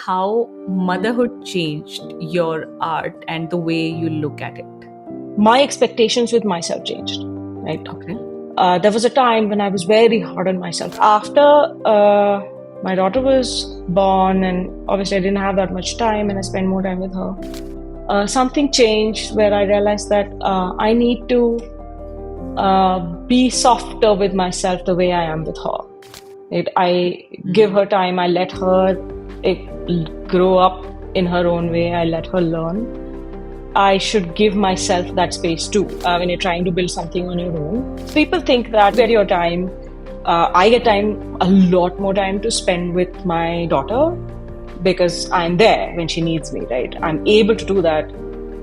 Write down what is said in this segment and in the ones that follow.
how motherhood changed your art and the way you look at it. My expectations with myself changed, right? Okay. There was a time when I was very hard on myself. After my daughter was born, and obviously I didn't have that much time, and I spent more time with her. Something changed where I realized that I need to be softer with myself the way I am with her. I give her time, I let her grow up in her own way, I let her learn. I should give myself that space too when you're trying to build something on your own. People think that get your time. I get time, a lot more time to spend with my daughter because I'm there when she needs me, right? I'm able to do that,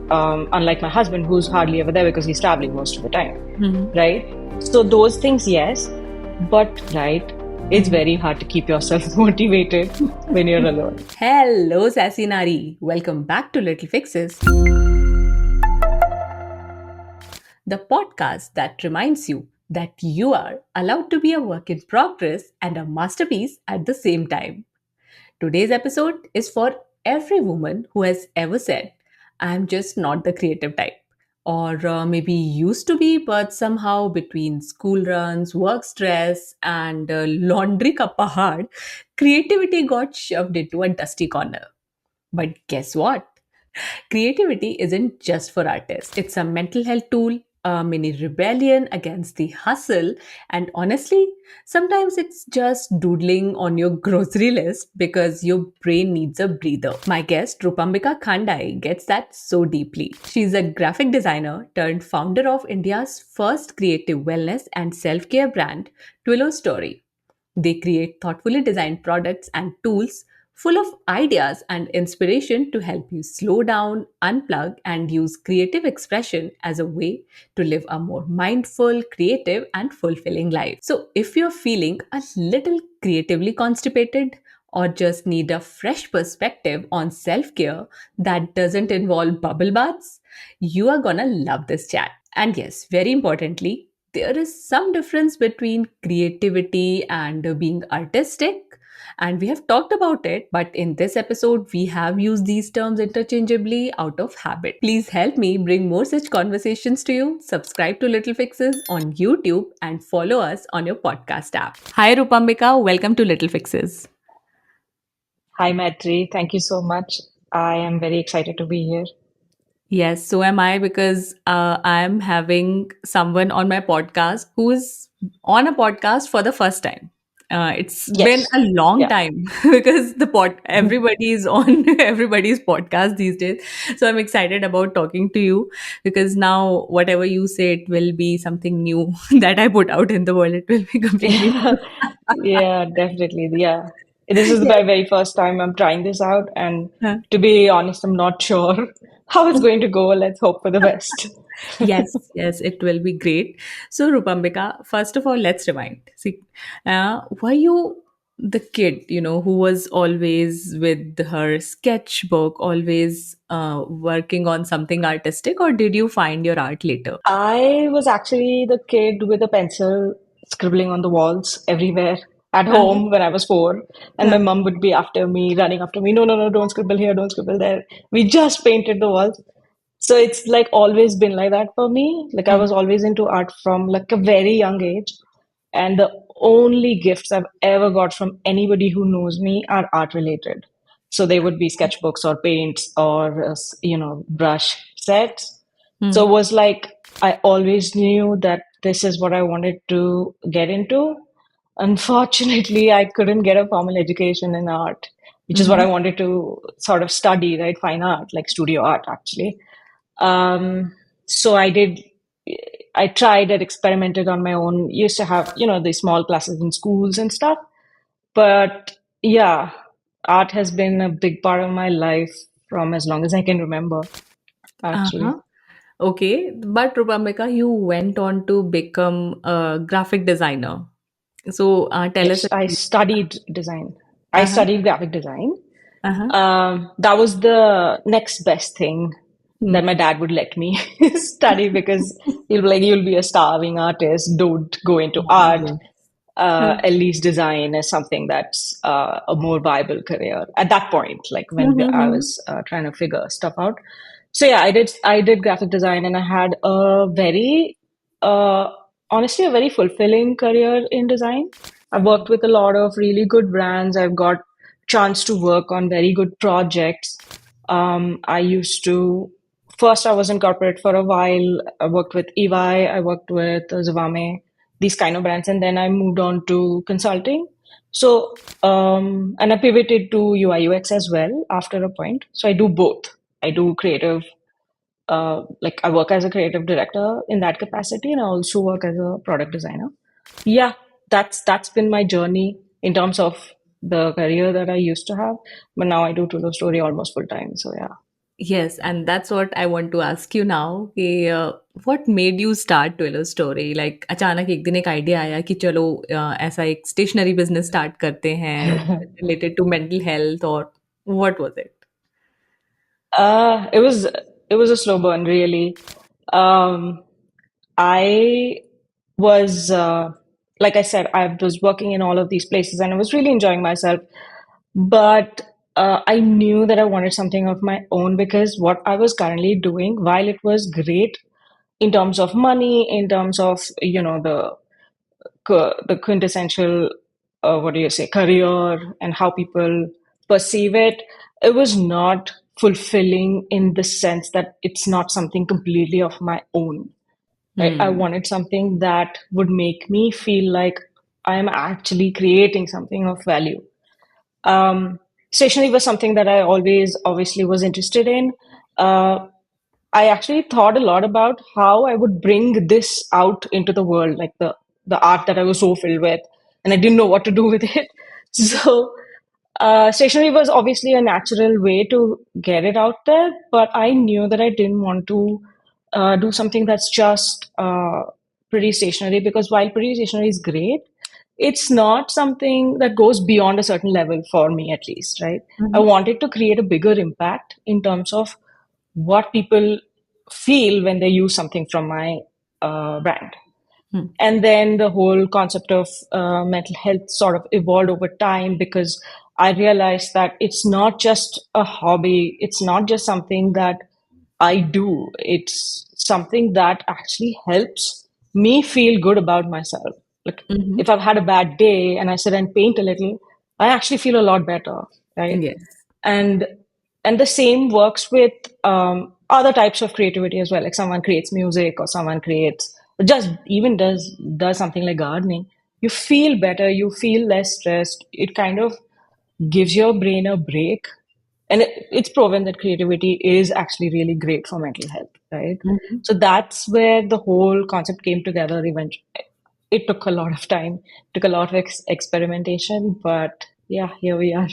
unlike my husband who's hardly ever there because he's traveling most of the time, right? So those things, yes, but right, it's very hard to keep yourself motivated when you're alone. Hello, Sassy Nari. Welcome back to Little Fixes, the podcast that reminds you that you are allowed to be a work in progress and a masterpiece at the same time. Today's episode is for every woman who has ever said, I'm just not the creative type. Or maybe used to be, but somehow between school runs, work stress, and laundry kapahad, creativity got shoved into a dusty corner. But guess what? Creativity isn't just for artists. It's a mental health tool, a mini rebellion against the hustle, and honestly, sometimes it's just doodling on your grocery list because your brain needs a breather. My guest, Rupambika Khandai, gets that so deeply. She's a graphic designer turned founder of India's first creative wellness and self care brand, Twillostory. They create thoughtfully designed products and tools full of ideas and inspiration to help you slow down, unplug, and use creative expression as a way to live a more mindful, creative, and fulfilling life. So, if you're feeling a little creatively constipated, or just need a fresh perspective on self care that doesn't involve bubble baths, you are gonna love this chat. And yes, very importantly, there is some difference between creativity and being artistic. And we have talked about it, but in this episode, we have used these terms interchangeably out of habit. Please help me bring more such conversations to you. Subscribe to Little Fixes on YouTube and follow us on your podcast app. Hi, Rupambika. Welcome to Little Fixes. Hi, Maitri. Thank you so much. I am very excited to be here. Yes, so am I because I'm having someone on my podcast who is on a podcast for the first time. It's been Yes. a long Yeah. time because everybody is on everybody's podcast these days. So I'm excited about talking to you because now whatever you say, it will be something new that I put out in the world. It will be completely Yeah. Yeah, definitely. Yeah. This is my very first time I'm trying this out. And yes. to be honest, I'm not sure how it's going to go. Let's hope for the best. Yes, yes, it will be great. So, Rupambika, first of all, let's rewind. See, were you the kid, who was always with her sketchbook, always working on something artistic, or did you find your art later? I was actually the kid with a pencil scribbling on the walls everywhere at Uh-huh. home when I was 4. And my mom would be after me, running after me. No, no, no, don't scribble here, don't scribble there. We just painted the walls. So it's like always been like that for me. Like I Hmm. was always into art from like a very young age. And the only gifts I've ever got from anybody who knows me are art related. So they would be sketchbooks or paints or, brush sets. So Hmm. it was like I always knew that this is what I wanted to get into. Unfortunately, I couldn't get a formal education in art, which is what I Hmm. wanted to sort of study, right? Fine art, like studio art, actually. So I tried and experimented on my own. Used to have, the small classes in schools and stuff. But yeah, art has been a big part of my life from as long as I can remember, actually. Uh-huh. Okay, but Rupambika, you went on to become a graphic designer. So tell us. Yes, I studied design. I Uh-huh. studied graphic design. Uh-huh. That was the next best thing Hmm. that my dad would let me study because he'll be like, you'll be a starving artist. Don't go into art. Yes. Huh. at least design is something that's a more viable career at that point, like when I Mm-hmm. was trying to figure stuff out. So yeah, I did graphic design, and I had a very uh, honestly a very fulfilling career in design. I've worked with a lot of really good brands. I've got chance to work on very good projects. I used to first I was in corporate for a while. I worked with EY, I worked with Zavame, these kind of brands, and then I moved on to consulting. So and I pivoted to UI UX as well after a point. So I do both. I do creative, like I work as a creative director in that capacity, and I also work as a product designer. Yeah, that's been my journey in terms of the career that I used to have, but now I do Twillostory almost full time. So yeah. Yes, and that's what I want to ask you now कि what made you start Twillo story? Like अचानक एक दिन एक idea आया कि चलो ऐसा एक स्टेशनरी बिजनेस स्टार्ट करते हैं related to mental health or what was it? It was a slow burn, really. Um, I was like I said, I was working in all of these places, and I was really enjoying myself. But I knew that I wanted something of my own, because what I was currently doing, while it was great in terms of money, in terms of the quintessential what do you say, career, and how people perceive it, it was not fulfilling in the sense that it's not something completely of my own. Right? I Hmm. wanted something that would make me feel like I am actually creating something of value. um, Stationery was something that I always obviously was interested in. uh, I actually thought a lot about how I would bring this out into the world, like the art that I was so filled with, and I didn't know what to do with it. So, stationery was obviously a natural way to get it out there, but I knew that I didn't want to do something that's just pretty stationery, because while pretty stationery is great, it's not something that goes beyond a certain level for me, at least, right? I Mhm. wanted to create a bigger impact in terms of what people feel when they use something from my brand. Hmm. And then the whole concept of mental health sort of evolved over time, because I realized that it's not just a hobby, it's not just something that I do, it's something that actually helps me feel good about myself. Like if Mhm. I've had a bad day and I sit and paint a little, I actually feel a lot better, right? Yes. and and the same works with other types of creativity as well, like someone creates music, or someone creates, or just even does something like gardening. You feel better, you feel less stressed, it kind of gives your brain a break. And it's proven that creativity is actually really great for mental health, right? Mhm. So that's where the whole concept came together eventually. It took a lot of time, took a lot of experimentation, but yeah, here we are.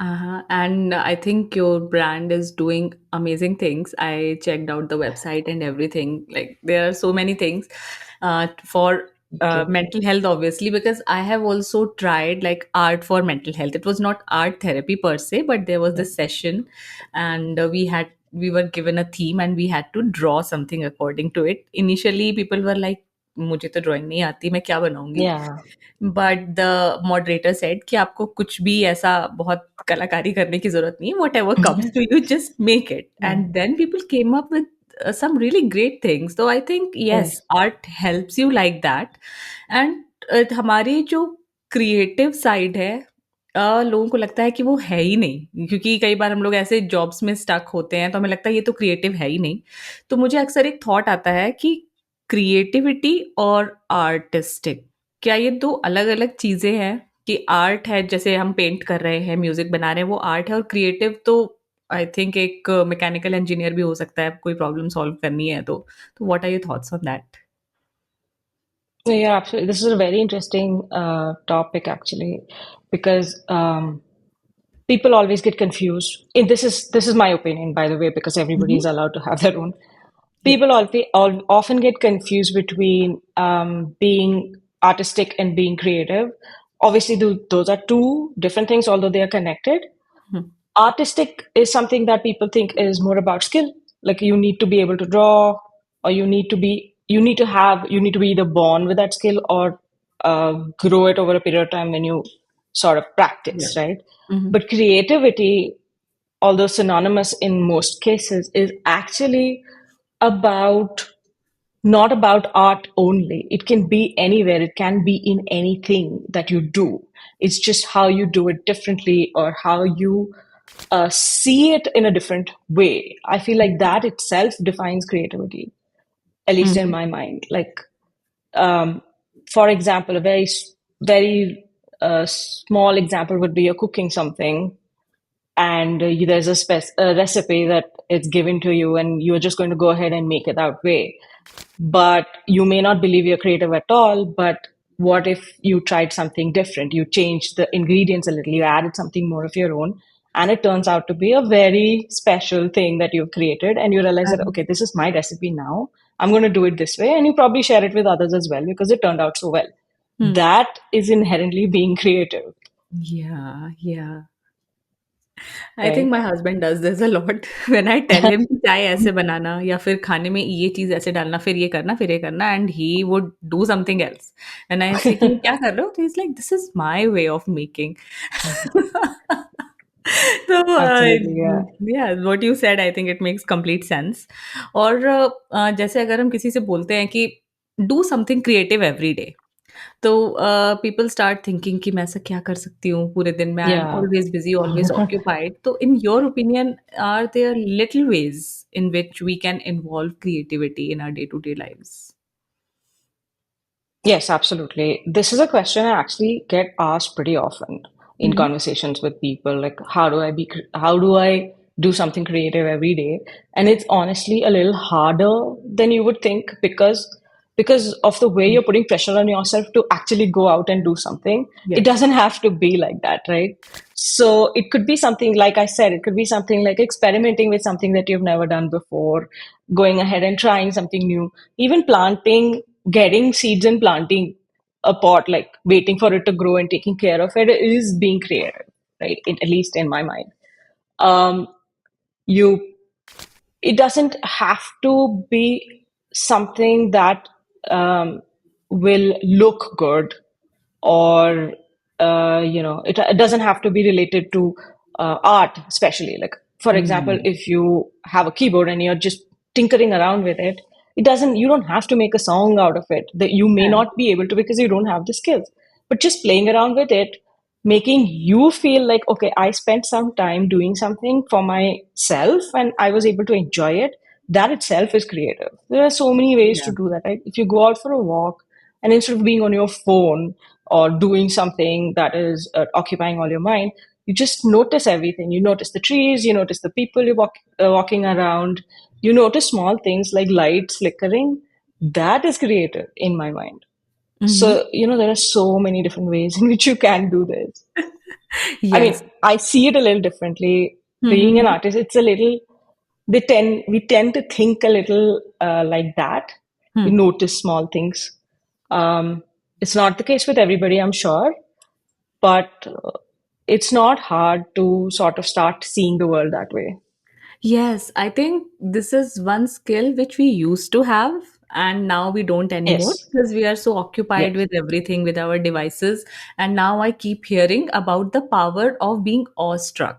Uh-huh. And I think your brand is doing amazing things. I checked out the website and everything. Like there are so many things for Thank you. mental health, obviously, because I have also tried like art for mental health. It was not art therapy per se, but there was Yeah. this session, and we were given a theme and we had to draw something according to it. Initially, people were like, मुझे तो drawing नहीं आती, मैं क्या बनाऊंगी? Yeah. But the moderator said कि आपको कुछ भी ऐसा बहुत कलाकारी करने की जरूरत नहीं है, whatever comes to you just make it Yeah. And then people came up with some really great things. So I think yes, Yes. art helps you like that. And हमारी जो क्रिएटिव साइड है लोगों को लगता है कि वो है ही नहीं, क्योंकि कई बार हम लोग ऐसे जॉब्स में स्टक होते हैं तो हमें लगता है ये तो क्रिएटिव है ही नहीं. तो मुझे अक्सर एक थॉट आता है कि क्रिएटिविटी और आर्टिस्टिक, क्या ये 2 अलग-अलग चीज़ें हैं? कि आर्ट है जैसे हम पेंट कर रहे हैं, म्यूज़िक बना रहे हैं, वो आर्ट है, और क्रिएटिव तो आई थिंक एक मैकेनिकल इंजीनियर भी हो सकता है, कोई प्रॉब्लम सॉल्व करनी है तो. तो what are your thoughts on that? Yeah, absolutely. This is a very interesting topic, actually, because people always get confused. This is my opinion, by the way, because everybody is Mhm. allowed to have their own. Yes. People often get confused between being artistic and being creative. Obviously, those are two different things, although they are connected. Mhm. Artistic is something that people think is more about skill. Like you need to be able to draw, or you need to be either born with that skill, or grow it over a period of time when you sort of Yeah. practice, right? Mm-hmm. But creativity, although synonymous in most cases, is actually about not about art only. It can be anywhere, it can be in anything that you do. It's just how you do it differently or how you see it in a different way. I feel like that itself defines creativity, at least in Mm-hmm. my mind. Like, um, for example, a very small example would be you're cooking something and there's a recipe that is given to you and you're just going to go ahead and make it that way, but you may not believe you're creative at all. But what if you tried something different? You changed the ingredients a little, you added something more of your own, and it turns out to be a very special thing that you've created. And you realize that, okay, this is my recipe now. I'm going to do it this way. And you probably share it with others as well because it turned out so well. Hmm. That is inherently being creative, Yeah, yeah. I think right? My husband does this a lot when I tell him कि चाय ऐसे बनाना या फिर खाने में ये चीज़ ऐसे डालना, फिर ये करना and he would do something else and I से कि ये क्या कर रहे हो? तो he is like this is my way of making तो Absolutely, yeah. या what you said I think it makes complete sense और जैसे अगर हम किसी से बोलते हैं कि do something creative every day तो पीपल स्टार्ट थिंकिंग कि मैं ऐसा क्या कर सकती हूँ पूरे दिन में I am Yeah. Always busy always occupied तो in your opinion are there little ways in which we can involve creativity in our day to day lives Yes, absolutely. This is a question I actually get asked pretty often in hmm conversations with people. Like, how do I do something creative every day? And it's honestly a little harder than you would think because of the way you're putting pressure on yourself to actually go out and do something. It yes doesn't have to be like that, right? So it could be something, like I said, it could be something like experimenting with something that you've never done before, going ahead and trying something new, even planting, getting seeds and planting a pot, like waiting for it to grow and taking care of it, is being creative, right? At least in my mind. Um, you It doesn't have to be something that will look good, or it doesn't have to be related to art, especially. Like, for example, hmm if you have a keyboard and you're just tinkering around with it, you don't have to make a song out of it, that you may not be able to because you don't have the skills. But just playing around with it, making you feel like, okay, I spent some time doing something for myself and I was able to enjoy it, that itself is creative. There are so many ways yeah to do that, right? If you go out for a walk and instead of being on your phone or doing something that is occupying all your mind, you just notice everything. You notice the trees, you notice the people walking around, you notice small things like lights flickering. That is creative in my mind. mm-hmm. So, there are so many different ways in which you can do this. I mean, yes I see it a little differently. Being an mm-hmm. artist, it's a little, we tend to think a little like that. We Hmm. notice small things. Um, it's not the case with everybody, I'm sure, but it's not hard to sort of start seeing the world that way. Yes, I think this is one skill which we used to have and now we don't anymore Yes, because we are so occupied yes, with everything with our devices. And now I keep hearing about the power of being awestruck.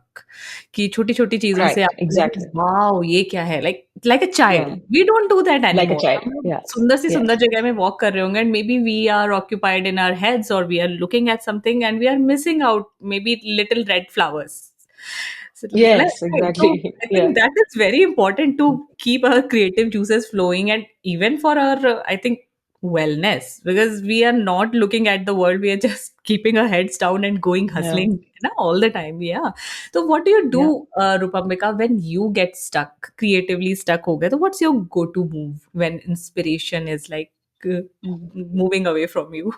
कि छोटी छोटी चीजों से right, आप exactly. Wow ये क्या है like a Yeah, child we don't do that like a anymore child. हम लोग Yes, सुंदर सी yes, सुंदर जगह में walk कर रहे होंगे and maybe we are occupied in our heads or we are looking at something and we are missing out maybe little red flowers so, yes, right. So exactly. I Yeah, think that is very important to keep our creative juices flowing and even for our, I think, wellness because we are not looking at the world. We are just keeping our heads down and going yeah, hustling all the time. Yeah. So what do you yeah. do, Rupambika, when you get stuck, creatively stuck? Ho gaya, so what's your go-to move when inspiration is like moving away from you?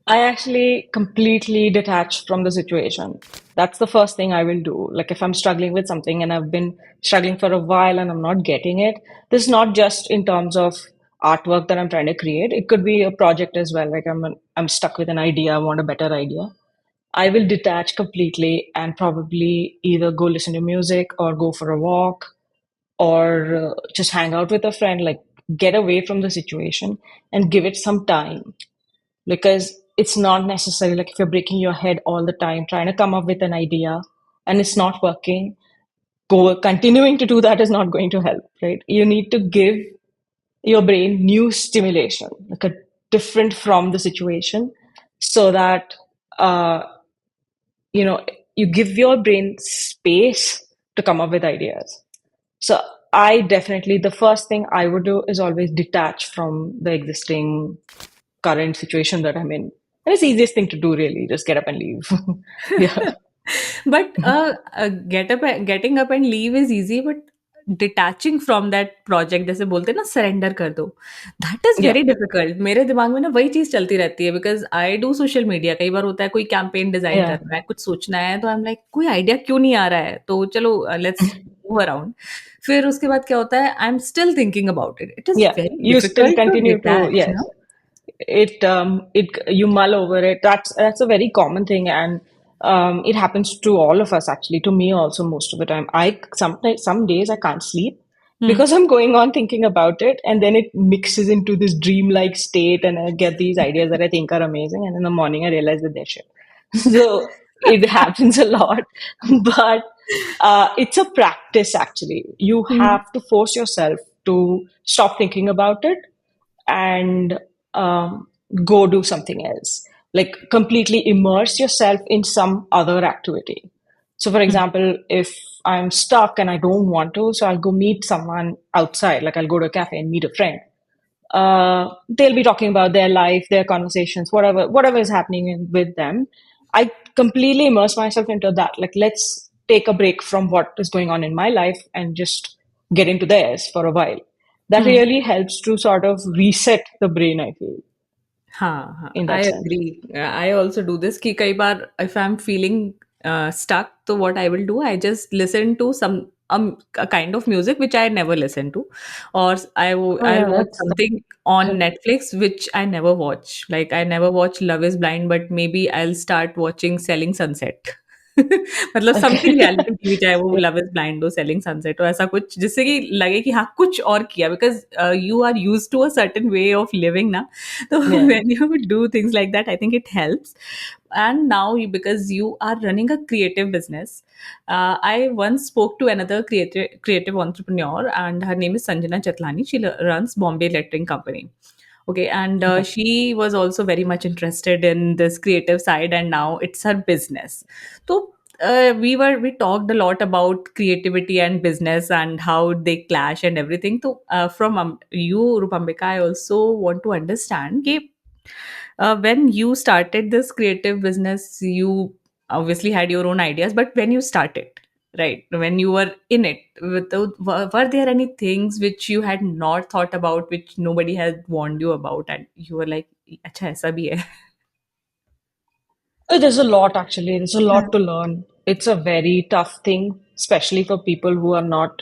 I actually completely detach from the situation. That's the first thing I will do. Like, if I'm struggling with something and I've been struggling for a while and I'm not getting it, this is not just in terms of artwork that I'm trying to create. It could be a project as well. Like, I'm stuck with an idea, I want a better idea. I will detach completely and probably either go listen to music or go for a walk or just hang out with a friend, like get away from the situation and give it some time. because it's not necessary. Like if you're breaking your head all the time trying to come up with an idea and it's not working, go continuing to do that is not going to help, right? You need to give your brain new stimulation, like a different from the situation, so that uh, you know you give your brain space to come up with ideas. So I definitely, the first thing I would do is always detach from the existing current situation that I'm in. And it's the easiest thing to do, really. Just get up and leave. Yeah. But getting up and leave is easy, but detaching from that project, जैसे बोलते हैं ना, surrender कर दो, that is Yeah. very difficult. मेरे दिमाग में ना वही चीज चलती रहती है, because I do social media. कई बार होता है कोई कैंपेन डिजाइन Yeah. करना है, कुछ सोचना है, तो आई एम लाइक कोई आइडिया क्यों नहीं आ रहा है, तो चलो लेट्स मूव अराउंड. फिर उसके बाद क्या होता है, I am still thinking about it. It is Yeah. Very You still difficult to continue to, detach yes. ना. It you mull over it. That's a very common thing, and it happens to all of us, actually, to me also. Most of the time, I sometimes, some days I can't sleep hmm. because I'm going on thinking about it, and then it mixes into this dreamlike state, and I get these ideas that I think are amazing, and in the morning I realize that they're shit. So it happens a lot. But it's a practice, actually. You hmm. have to force yourself to stop thinking about it and go do something else. Like completely immerse yourself in some other activity. So, for example, if I'm stuck and I don't want to, so I'll go meet someone outside. Like I'll go to a cafe and meet a friend. They'll be talking about their life, their conversations, whatever is happening with them. I completely immerse myself into that. Like, let's take a break from what is going on in my life and just get into theirs for a while. That hmm. really helps to sort of reset the brain, I feel, हाँ, हाँ, in that I sense. agree. I also do this कि कई बार if I'm feeling stuck, तो what I will do, I just listen to some a kind of music which I never listen to, or Oh I'll yeah, watch that's something on Netflix which I never watch. Like I never watch Love Is Blind, but maybe I'll start watching Selling Sunset. मतलब something okay. Reality TV, चाहे वो love is blind हो, selling sunset हो, ऐसा कुछ जिससे कि लगे कि हाँ कुछ और किया, because you are used to a certain way of living ना. So Yeah. when you do things like that, I think it helps. And now, because you are running a creative business, I once spoke to another creative entrepreneur, and her name is Sanjana Chatlani. She runs Bombay Lettering Company. Okay, and Okay. she was also very much interested in this creative side, and now it's her business. So we talked a lot about creativity and business and how they clash and everything. So from you, Rupambika, I also want to understand कि, when you started this creative business, you obviously had your own ideas, but when you started, right, when you were in it, were there any things which you had not thought about, which nobody had warned you about, and you were like, अच्छा ऐसा भी है. There's a lot, actually. There's a हाँ. lot to learn. It's a very tough thing, especially for people who are not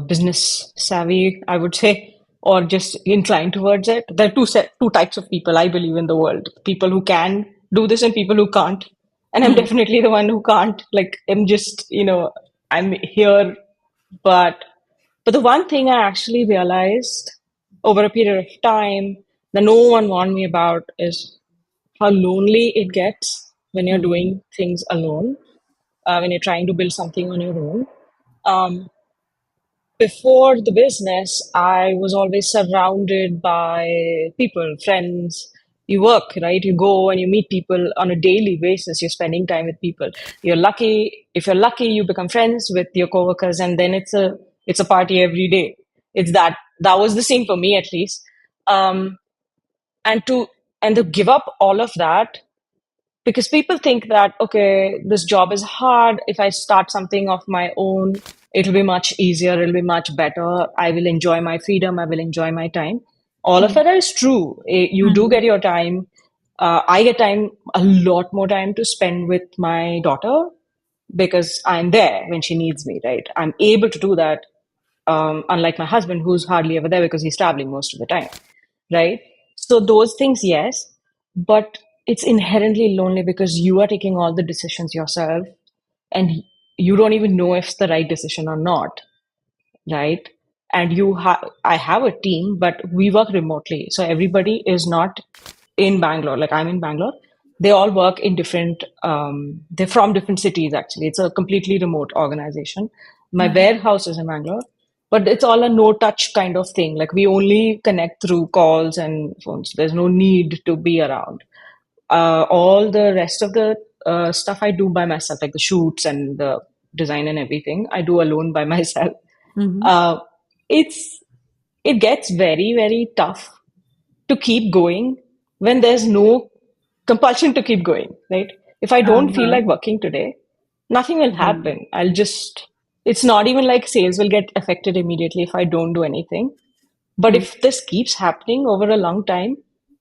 business savvy, I would say, or just inclined towards it. There are two types of people I believe in the world: people who can do this and people who can't. And I'm Hmm. definitely the one who can't. Like I'm just, I'm here, but the one thing I actually realized over a period of time that no one warned me about is how lonely it gets when you're Hmm. doing things alone, when you're trying to build something on your own. Um, Before the business, I was always surrounded by people, friends. You work, right? You go and you meet people on a daily basis. You're spending time with people. You're lucky. If you're lucky, you become friends with your coworkers, and then it's a party every day. It's that was the same for me, at least. Um, and to give up all of that, because people think that, okay, this job is hard. If I start something of my own, it'll be much easier, it'll be much better. I will enjoy my freedom, I will enjoy my time. All of Hmm. it is true. You do Hmm. get your time. I get time, a lot more time to spend with my daughter because I'm there when she needs me, right? I'm able to do that, unlike my husband, who's hardly ever there because he's traveling most of the time, right? So those things, yes, but it's inherently lonely because you are taking all the decisions yourself, and you don't even know if it's the right decision or not, right? And I have a team, but we work remotely, so everybody is not. in Bangalore, like I'm in Bangalore, they all work in different, they're from different cities actually. It's a completely remote organization. My warehouse is in Bangalore, but it's all a no touch kind of thing. Like we only connect through calls and phones. There's no need to be around. All the rest of the stuff I do by myself, like the shoots and the design and everything, I do alone by myself. Mm-hmm. Uh, it's it gets very, very tough to keep going when there's no compulsion to keep going, right? If I don't feel Uh-huh. like working today, nothing will Mm. happen. It's not even like sales will get affected immediately if I don't do anything. But Mm. if this keeps happening over a long time,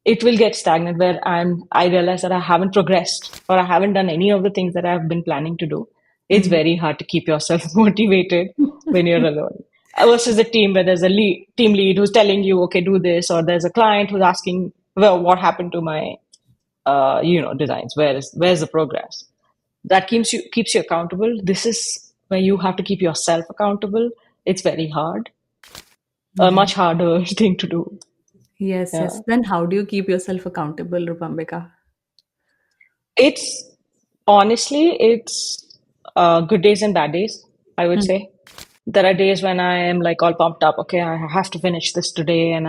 it will get stagnant where I realize that I haven't progressed or I haven't done any of the things that I've been planning to do. It's Mm. very hard to keep yourself motivated when you're alone. Versus a team where there's a team lead who's telling you, okay, do this, or there's a client who's asking, well, what happened to my, designs? Where's the progress? That keeps you accountable. This is where you have to keep yourself accountable. It's very hard, a Mm. much harder thing to do. Yes, Yeah. yes. Then how do you keep yourself accountable, Rupambika? It's it's good days and bad days, I would say. There are days when I am like all pumped up. Okay, I have to finish this today, and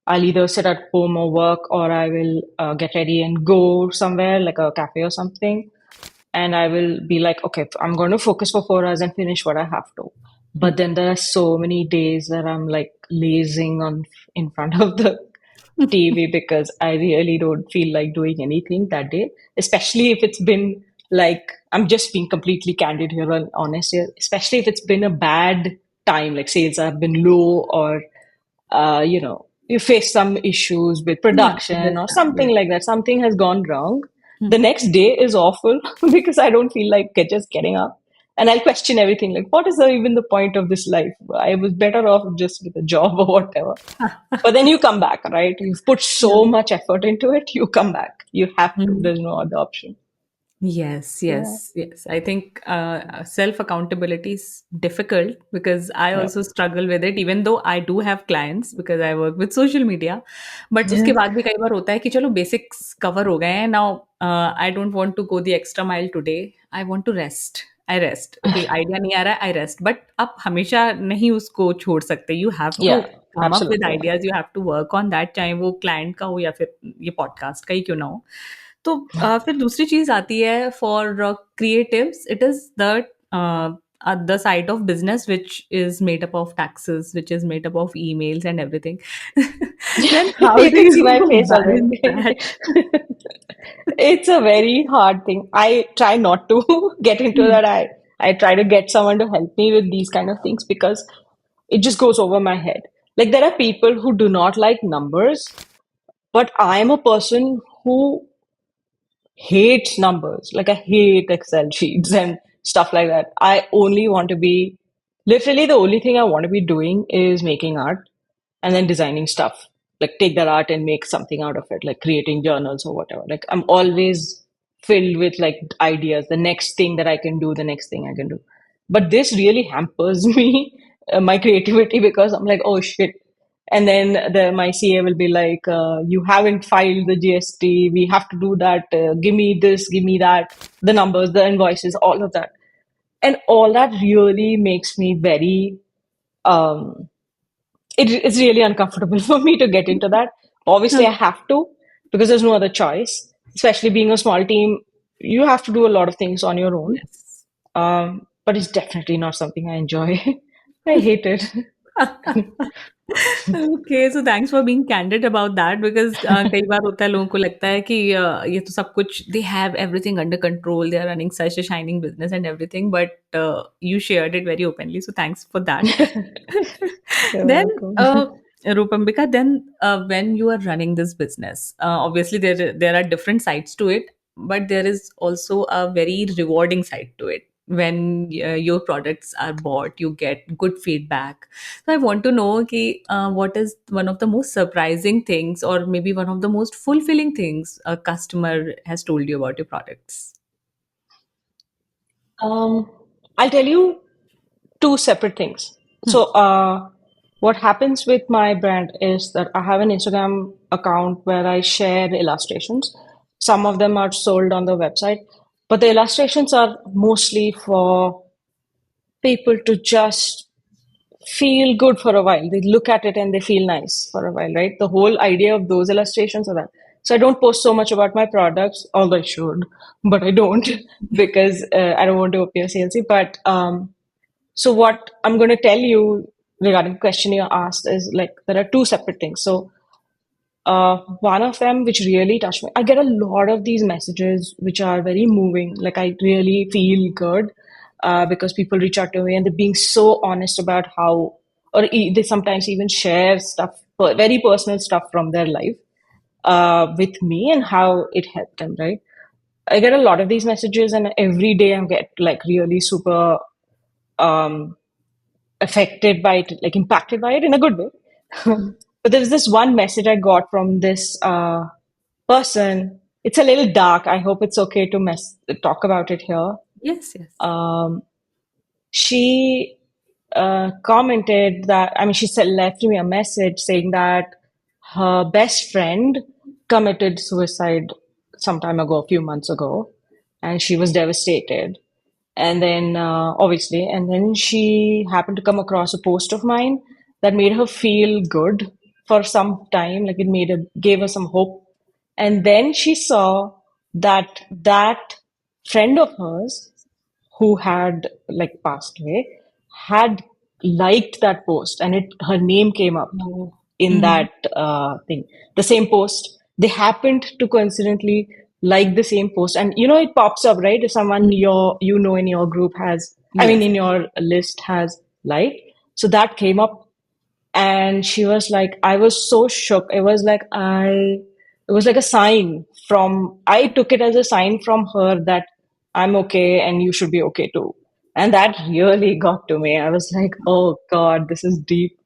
I'll either sit at home or work, or I will get ready and go somewhere like a cafe or something. And I will be like, okay, I'm going to focus for 4 hours and finish what I have to. But then there are so many days that I'm like lazing on in front of the TV because I really don't feel like doing anything that day, especially if it's been like, I'm just being completely candid here and honest here, especially if it's been a bad time, like sales have been low or, you face some issues with Yeah, production or something understandable. like that. Something has gone wrong. Hmm. The next day is awful because I don't feel like just getting up. And I'll question everything like, what is even the point of this life? I was better off just with a job or whatever. But then you come back, right? You've put Yeah. so much effort into it, you come back. You have to. Mhm. There's no other option. Yes, Yeah. yes, yes. I think self accountability is difficult because I Yeah. also struggle with it, even though I do have clients because I work with social media. But उसके Yeah. बाद भी कई बार होता है कि चलो basics cover हो गए हैं. Now I don't want to go the extra mile today. I want to rest. I rest. Okay, idea नहीं आ रहा है, I rest. But आप हमेशा नहीं उसको छोड़ सकते. You have to Yeah. come up with Absolutely. Yeah. ideas. You have to work on that. चाहे वो client का हो या फिर ये podcast का ही क्यों ना हो. तो फिर दूसरी चीज आती है for creatives it is the side of business which is made up of taxes, which is made up of emails and everything. Then how You do can see my you face balance already. that? It's a very hard thing. I try not to get into Hmm. that. I try to get someone to help me with these kind of things because it just goes over my head. Like there are people who do not like numbers, but I'm a person who hates numbers. Like I hate Excel sheets and stuff like that. I only want to be literally the only thing I want to be doing is making art and then designing stuff. Like take that art and make something out of it, like creating journals or whatever. Like I'm always filled with like ideas, the next thing that I can do, the next thing I can do. But this really hampers me, my creativity because I'm like, oh shit, and then my CA will be like, you haven't filed the GST. We have to do that. Give me this, give me that, the numbers, the invoices, all of that. And all that really makes me very, um, it's really uncomfortable for me to get into that. Obviously, I have to because there's no other choice. Especially being a small team, you have to do a lot of things on your own. Yes. But it's definitely not something I enjoy. I hate it. Okay so thanks for being candid about that because कई बार होता है लोगों को लगता है कि ये तो सब कुछ they have everything under control they are running such a shining business and everything but you shared it very openly so thanks for that. You're Then welcome. Rupambika, then when you are running this business, obviously there are different sides to it, but there is also a very rewarding side to it. When your products are bought, you get good feedback. So I want to know ki, what is one of the most surprising things, or maybe one of the most fulfilling things a customer has told you about your products. Um, I'll tell you two separate things. Hmm. So, what happens with my brand is that I have an Instagram account where I share illustrations. Some of them are sold on the website, but the illustrations are mostly for people to just feel good for a while. They look at it and they feel nice for a while, right? The whole idea of those illustrations are that. So I don't post so much about my products, although I should, but I don't because I don't want to appear salesy. But so what I'm going to tell you regarding the question you asked is like there are two separate things. So one of them which really touched me, I get a lot of these messages which are very moving. Like I really feel good because people reach out to me and they're being so honest about how, or they sometimes even share stuff, very personal stuff from their life with me and how it helped them, right? I get a lot of these messages, and every day I get like really super um, affected by it, like impacted by it in a good way. But there was this one message I got from this person. It's a little dark. I hope it's okay to talk about it here. Yes, yes. Um, she commented that, I mean, she said, left me a message saying that her best friend committed suicide some time ago, a few months ago, and she was devastated. And then, obviously, and then she happened to come across a post of mine that made her feel good for some time. Like it made her, gave her some hope. And then she saw that that friend of hers who had like passed away had liked that post, and it her name came up Oh. in Mhm. that thing, the same post. They happened to coincidentally like the same post, and you know it pops up, right? If someone you know in your group has, I mean Yes. in your list has liked, so that came up, and she was like, I was so shook. It was like a sign from, I took it as a sign from her that I'm okay and you should be okay too. And that really got to me. I was like, oh God, this is deep.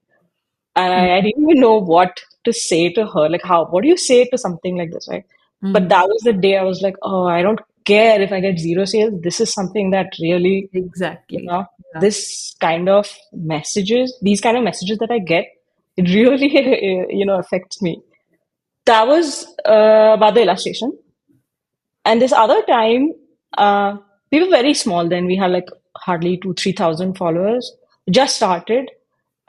And I Mhm. didn't even know what to say to her. Like, what do you say to something like this, right? But Mhm. that was the day I was like, oh, I don't care if I get zero sales. This is something that really, you Exactly. know, Yeah. these kind of messages that I get, it really, affects me. That was about the illustration. And this other time, uh, we were very small then. We had like hardly 3,000 followers. Just started.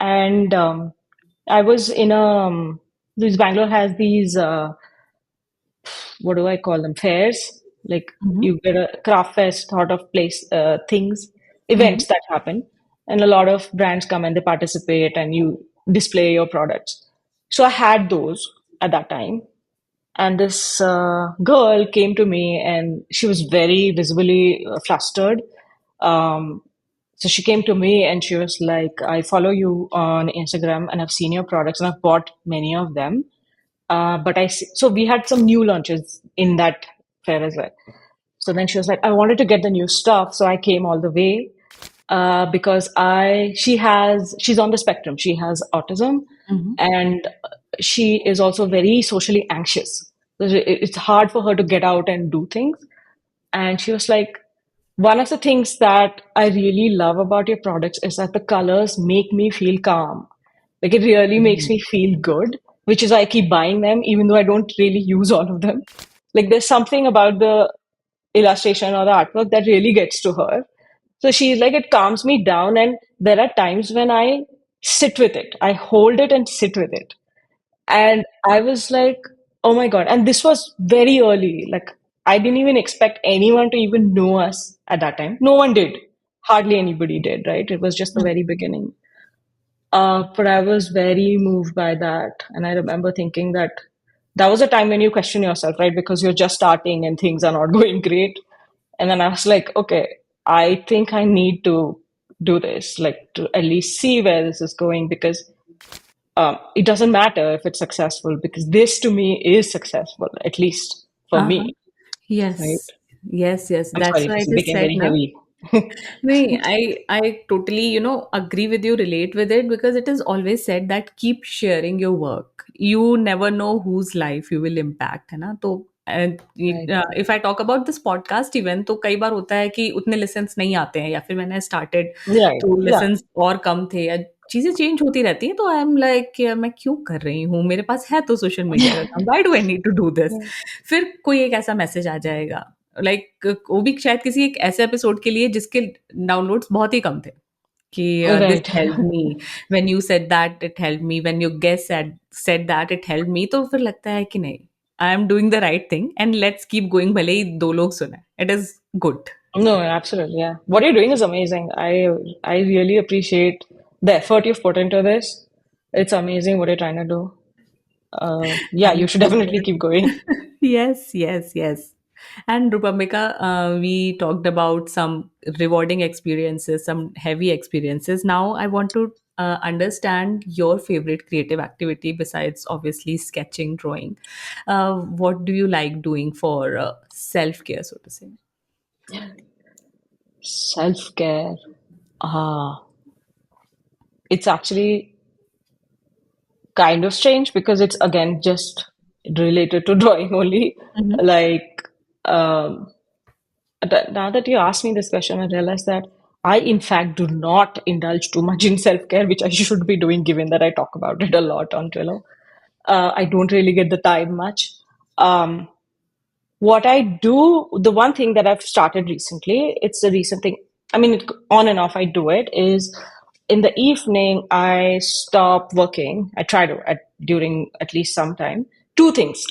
And I was in this Bangalore has these, what do I call them? Fairs. Like Mhm. you get a craft fest sort of place, things, Mhm. events that happen. And a lot of brands come and they participate and you display your products. So I had those at that time. And this girl came to me and she was very visibly flustered. Um, so she came to me and she was like, I follow you on Instagram and I've seen your products and I've bought many of them. So we had some new launches in that fair as well. So then she was like, I wanted to get the new stuff. So I came all the way because she's on the spectrum. She has autism Mhm. and she is also very socially anxious. It's hard for her to get out and do things. And she was like, one of the things that I really love about your products is that the colors make me feel calm. Like it really makes Mhm. me feel good, which is why I keep buying them, even though I don't really use all of them. Like there's something about the illustration or the artwork that really gets to her. So she's like, it calms me down. And there are times when I sit with it, I hold it and sit with it. And I was like, oh my God. And this was very early. Like, I didn't even expect anyone to even know us at that time. No one did. Hardly anybody did, right? It was just the Mhm. very beginning. But I was very moved by that. And I remember thinking that that was a time when you question yourself, right? Because you're just starting and things are not going great. And then I was like, okay, I think I need to do this, like to at least see where this is going because it doesn't matter if it's successful because this to me is successful, at least for Uh-huh. me, right? Yes. Yes, yes. I'm That's sorry, why this it is became said, very na? heavy. No, I totally, agree with you, relate with it because it is always said that keep sharing your work. You never know whose life you will impact, है ना? तो Right. if I talk about this podcast even तो कई बार होता है कि उतने listens नहीं आते हैं या फिर मैंने started Right. तो Yeah. listens और कम थे या चीज़ें चेंज होती रहती हैं, तो आई एम लाइक मैं क्यों कर रही हूँ? मेरे पास है तो सोशल मीडिया का account, why do I need to do this? फिर कोई एक ऐसा मैसेज आ जाएगा, लाइक वो भी शायद किसी एक ऐसे एपिसोड के लिए जिसके डाउनलोड्स बहुत ही कम थे, कि this Right. Helped me, when you said that it helped me, when your guest said that it helped me, तो फिर लगता है कि नहीं, I am doing the right thing and let's keep going, भले ही 2 लोग सुने, it is good. No, absolutely, yeah. What you're doing is amazing. I really appreciate the effort you've put into this. It's amazing what you're trying to do. Yeah, you Thank should you. definitely keep going. Yes, yes, yes. And Rupambika, we talked about some rewarding experiences, some heavy experiences. Now I want to understand your favorite creative activity besides obviously sketching, drawing. What do you like doing for self-care, so to say? Self-care. Ah, it's actually kind of strange because it's again just related to drawing only. Mhm. Like, um, now that you asked me this question, I realized that I, in fact, do not indulge too much in self-care, which I should be doing given that I talk about it a lot on Twillo. I don't really get the time much. Um, what I do, the one thing that I've started recently, it's a recent thing. I mean, on and off, I do it. Is in the evening, I stop working. I try to during at least some time. Two things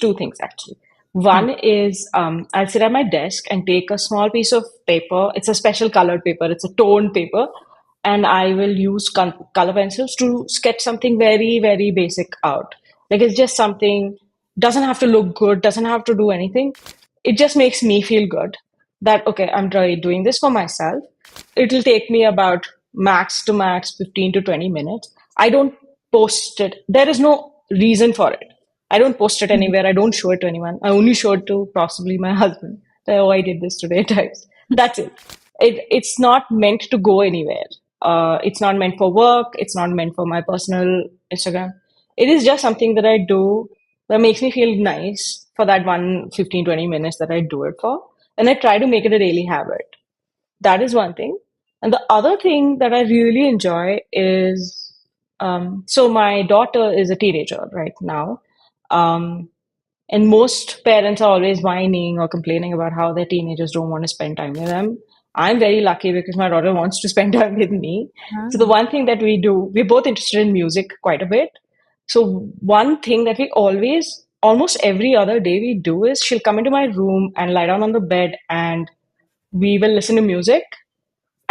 actually. One is I'll sit at my desk and take a small piece of paper. It's a special colored paper. It's a toned paper, and I will use color pencils to sketch something very, very basic out. Like it's just something, doesn't have to look good, doesn't have to do anything. It just makes me feel good that, okay, I'm doing this for myself. It'll take me about max to max 15 to 20 minutes. I don't post it. There is no reason for it. I don't post it anywhere. I don't show it to anyone. I only show it to possibly my husband. Oh, I did this today types. That's it. It's not meant to go anywhere. It's not meant for work. It's not meant for my personal Instagram. It is just something that I do that makes me feel nice for that 15 20 minutes that I do it for. And I try to make it a daily habit. That is one thing. And the other thing that I really enjoy is so my daughter is a teenager right now. Um, and most parents are always whining or complaining about how their teenagers don't want to spend time with them. I'm very lucky because my daughter wants to spend time with me. So the Ah. one thing that we do, we're both interested in music quite a bit. So one thing that we always, almost every other day we do is she'll come into my room and lie down on the bed and we will listen to music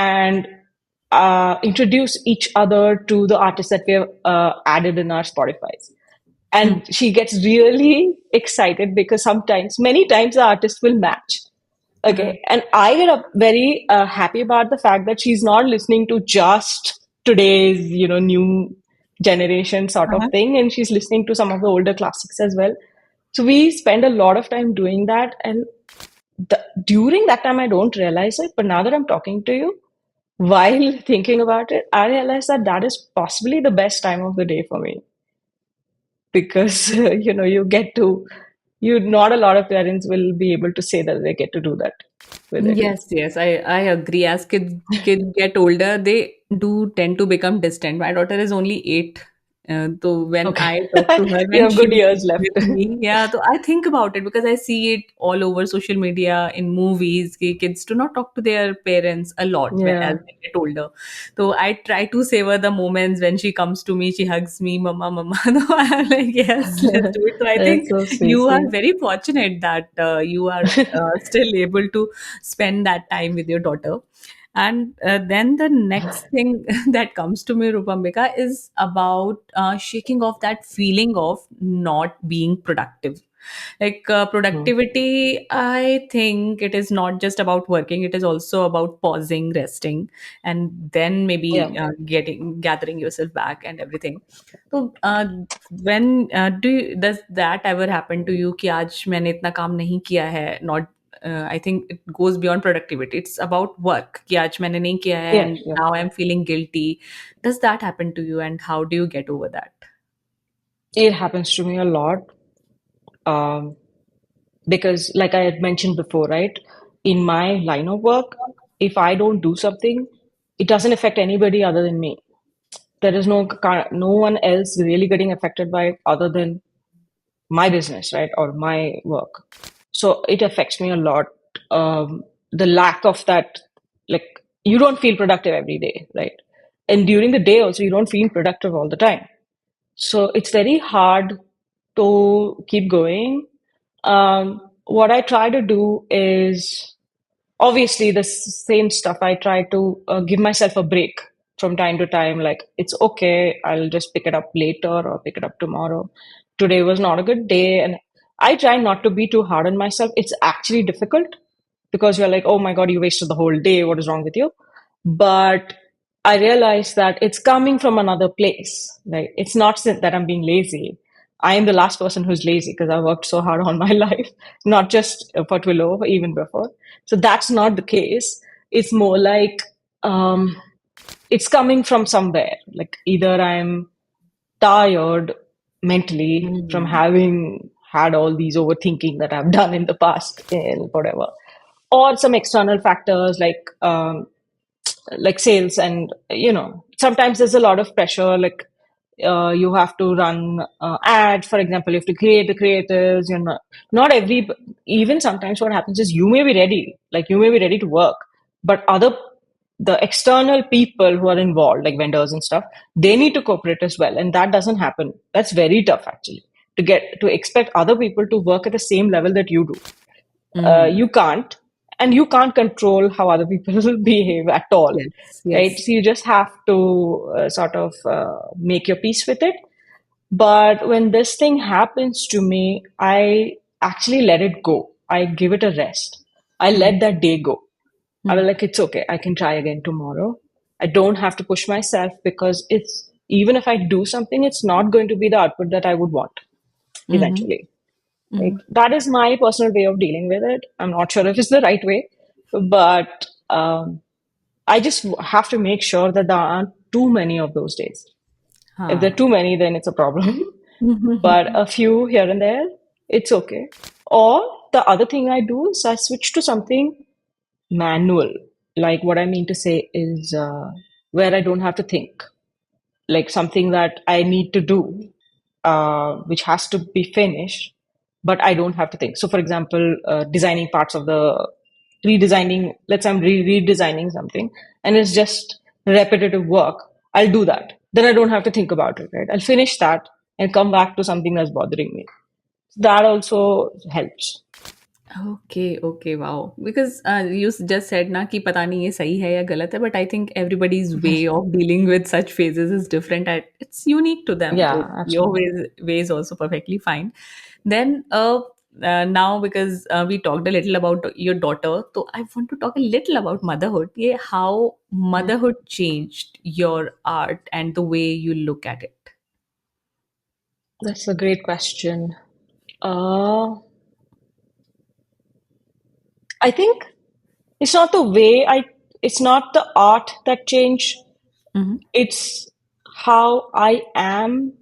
and introduce each other to the artists that we have added in our Spotify. Hmm. And she gets really excited because sometimes, many times, the artist will match. Uh-huh. Okay, and I get up very happy about the fact that she's not listening to just today's, new generation sort of Uh-huh. thing, and she's listening to some of the older classics as well. So we spend a lot of time doing that, and during that time, I don't realize it. But now that I'm talking to you, while thinking about it, I realize that that is possibly the best time of the day for me because you get to you not a lot of parents will be able to say that they get to do that with their Yes, kids. yes, I agree. As kids get older, they do tend to become distant. My daughter is only 8. So when Okay. I talk to her, You when have good she's years left. with me, yeah, so I think about it because I see it all over social media, in movies. Kids do not talk to their parents a lot as Yeah. they get older. So I try to savor the moments when she comes to me, she hugs me, mama, mama. No, I'm like, yes, let's do it. So I That's think so sweet. you are Sweet. very fortunate that you are still able to spend that time with your daughter. And then the next thing that comes to me, Rupambika, is about shaking off that feeling of not being productive. Like Hmm. productivity, I think it is not just about working, it is also about pausing, resting, and then Yeah. maybe gathering yourself back and everything. So when does that ever happen to you कि आज मैंने इतना काम नहीं किया है, not I think it goes beyond productivity. It's about work. कि आज मैंने नहीं किया है Yeah. and Yeah. now I'm feeling guilty. Does that happen to you and how do you get over that? It happens to me a lot. Um, because like I had mentioned before, right? In my line of work, if I don't do something, it doesn't affect anybody other than me. there is no one else really getting affected by it other than my business, right, or my work. So it affects me a lot. The lack of that, like, you don't feel productive every day, right? And during the day also, you don't feel productive all the time. So it's very hard to keep going. What I try to do is obviously the same stuff. I try to give myself a break from time to time. Like, it's okay, I'll just pick it up later or pick it up tomorrow. Today was not a good day. And I try not to be too hard on myself. It's actually difficult because you're like, oh my God, you wasted the whole day. What is wrong with you? But I realize that it's coming from another place, right? It's not that I'm being lazy. I am the last person who's lazy because I worked so hard on my life, not just for Twillo, but even before. So that's not the case. It's more like um, it's coming from somewhere. Like, either I'm tired mentally from Mm-hmm. having had all these overthinking that I've done in the past and whatever, or some external factors like sales. And sometimes there's a lot of pressure, like you have to run ads, for example. You have to create the creatives. Not every, even sometimes what happens is you may be ready, like you may be ready to work, but the external people who are involved, like vendors and stuff, they need to cooperate as well, and that doesn't happen. That's very tough, actually, to expect other people to work at the same level that you do. Mm-hmm. You can't, and you can't control how other people behave at all, Yes, right? yes. So you just have to sort of make your peace with it. But when this thing happens to me, I actually let it go. I give it a rest. I let that day go. I was like, it's okay, I can try again tomorrow. I don't have to push myself, because it's, even if I do something, it's not going to be the output that I would want Mm-hmm. eventually. Right? Mm-hmm. That is my personal way of dealing with it. I'm not sure if it's the right way, but I just have to make sure that there aren't too many of those days. If there are Huh. too many, then it's a problem. But Mm-hmm. a few here and there, it's okay. Or the other thing I do is I switch to something manual. Like, what I mean to say is where I don't have to think, like something that I need to do, which has to be finished, but I don't have to think. So, for example, designing parts of the redesigning, let's say I'm redesigning something and it's just repetitive work, I'll do that. Then I don't have to think about it, right? I'll finish that and come back to something that's bothering me. That also helps. Okay, okay, wow. Because you just said na कि पता नहीं ये सही है या गलत है, but I think everybody's way of dealing with such phases is different. It's unique to them. So Yeah, your absolutely. way is also perfectly fine. Then now because we talked a little about your daughter, so I want to talk a little about motherhood. Yeah, how Mhm. motherhood changed your art and the way you look at it. That's a great question. Uh, I think it's not the way it's not the art that changed. Mm-hmm. It's how I am,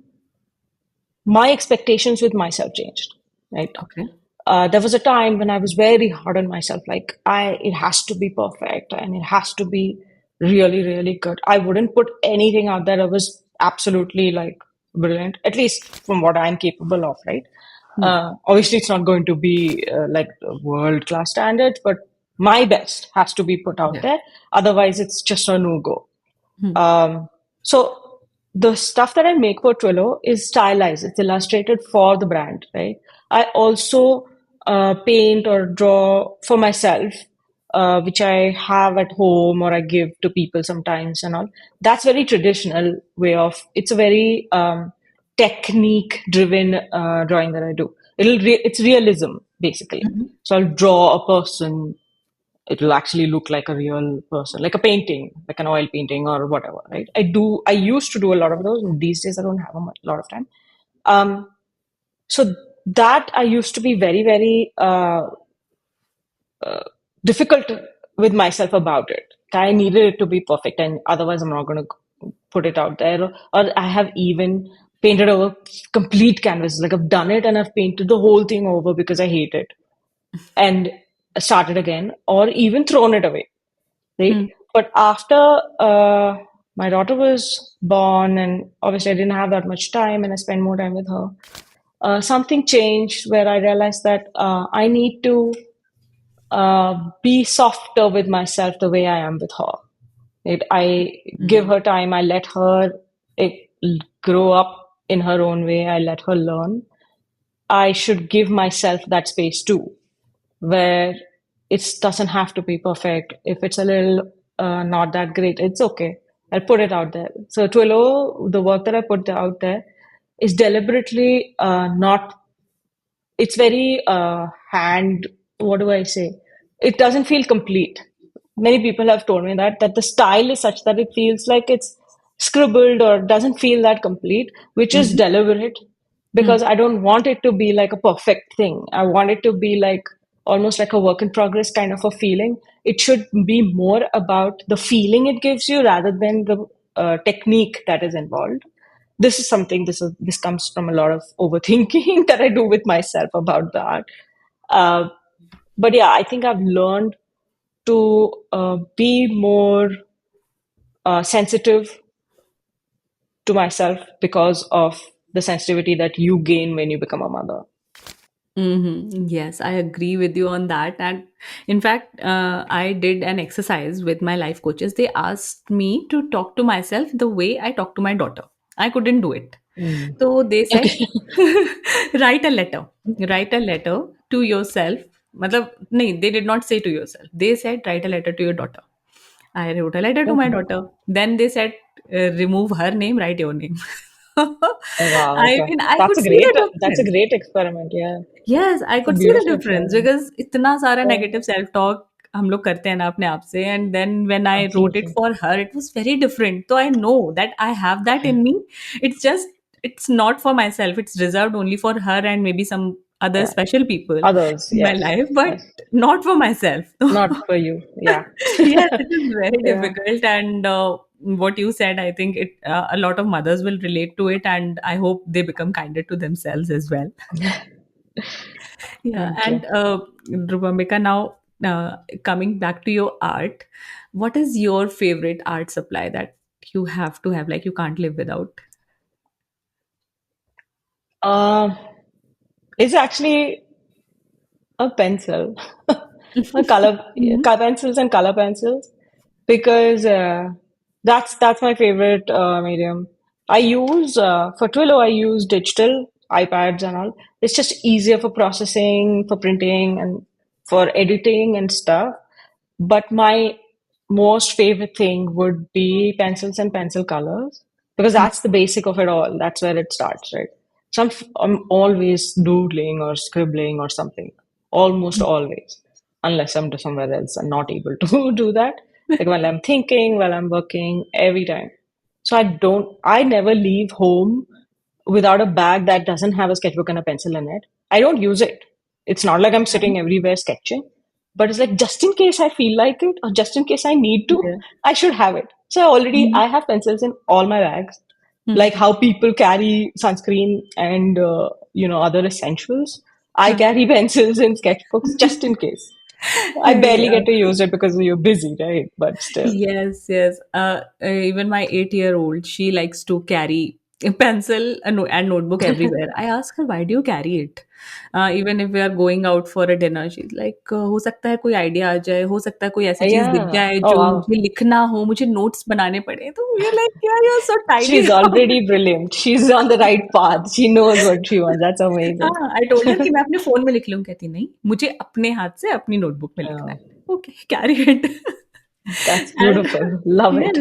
my expectations with myself changed, right? Okay. There was a time when I was very hard on myself. Like, it has to be perfect and it has to be really, really good. I wouldn't put anything out there that was absolutely like brilliant, at least from what I'm capable of, right? Hmm. Obviously, it's not going to be like world class standards, but my best has to be put out Yeah. there. Otherwise, it's just a no go. Hmm. So the stuff that I make for Twillo is stylized. It's illustrated for the brand, right? I also paint or draw for myself, which I have at home or I give to people sometimes and all. That's very traditional way of. It's a very technique driven drawing that I do. It's realism basically. Mhm. So I'll draw a person, it will actually look like a real person, like a painting, like an oil painting or whatever, right? I used to do a lot of those. These days I don't have lot of time. um so that I used to be very, very difficult with myself about it. I needed it to be perfect, and otherwise I'm not going to put it out there. Or I have even painted over complete canvas, like I've done it and I've painted the whole thing over because I hate it and started again, or even thrown it away, right? Hmm. But after my daughter was born, and obviously I didn't have that much time, and I spent more time with her. Something changed where I realized that I need to be softer with myself the way I am with her. I give her time. I let her eh, grow up in her own way. I let her learn. I should give myself that space too, where it doesn't have to be perfect. If it's a little not that great, it's okay. I'll put it out there. So Twillo, the work that I put out there is deliberately not, it's very what do I say? It doesn't feel complete. Many people have told me that the style is such that it feels like it's scribbled or doesn't feel that complete, which is Mhm. deliberate because I don't want it to be like a perfect thing. I want it to be like almost like a work in progress kind of a feeling. It should be more about the feeling it gives you rather than the technique that is involved. This is something, this comes from a lot of overthinking that I do with myself about the art. uh, but yeah, I think I've learned to be more sensitive to myself because of the sensitivity that you gain when you become a mother. Yes, I agree with you on that. And in fact, I did an exercise with my life coaches. They asked me to talk to myself the way I talk to my daughter. I couldn't do it. Mm. So they said, Okay. write a letter. Write a letter to yourself. Matlab, nahi, they did not say to yourself. They said, write a letter to your daughter. I wrote a letter to my Okay. daughter. Then they said, remove her name, write your name. Oh, wow. I Okay. mean, I could see the That's a difference. great experiment. Yeah. Yes, I It's a could see the beautiful difference experiment. because इतना सारा Yeah. negative self talk हम लोग करते हैं ना अपने आप से, and then when I wrote it Absolutely. for her it was very different, so I know that I have that in me. It's just, it's not for myself, it's reserved only for her and maybe some other Yeah. special people Others, in my yes. life, Yes. but not for myself. Not for you. Yeah. Yes, it is very Yeah. difficult, and what you said, I think it a lot of mothers will relate to it, and I hope they become kinder to themselves as well. Yeah, Thank you. and Rupambika, now coming back to your art, what is your favorite art supply that you have to have, like you can't live without? Uh, it's actually a pencil, a Mhm. color pencils and color pencils, because that's my favorite medium. I use for Twillo, I use digital iPads and all. It's just easier for processing, for printing, and for editing and stuff. But my most favorite thing would be pencils and pencil colors because that's the basic of it all. That's where it starts, right? So I'm always doodling or scribbling or something, almost always, unless I'm to somewhere else and not able to do that. Like while I'm thinking, while I'm working, every time. So I never leave home without a bag that doesn't have a sketchbook and a pencil in it. I don't use it. It's not like I'm sitting everywhere sketching, but it's like just in case I feel like it or just in case I need to, Yeah. I should have it. So Mhm. I have pencils in all my bags, Mhm. like how people carry sunscreen and other essentials. I Huh. carry pencils and sketchbooks just in case. I barely Yeah. get to use it because you're busy, right? But still, Yes, yes. Even my 8-year-old, she likes to carry a pencil and notebook everywhere. I ask her, why do you carry it? Even if we are going out for a dinner, she's like, हो सकता है कोई idea आ जाए, हो सकता है कोई ऐसी चीज दिख yeah. जाए Oh जो wow. मुझे लिखना हो, मुझे नोट्स बनाने पड़े. तो we are like, yeah, you're so tiny. She's already brilliant. She's on the right path. She knows what she wants. That's हाँ, amazing. आई टोल्ड हर कि मैं अपने फ़ोन में लिख लूँ, कहती नहीं, मुझे अपने हाथ से अपनी नोटबुक में लिखना Oh, है। Okay, carry it that's and beautiful. Love it.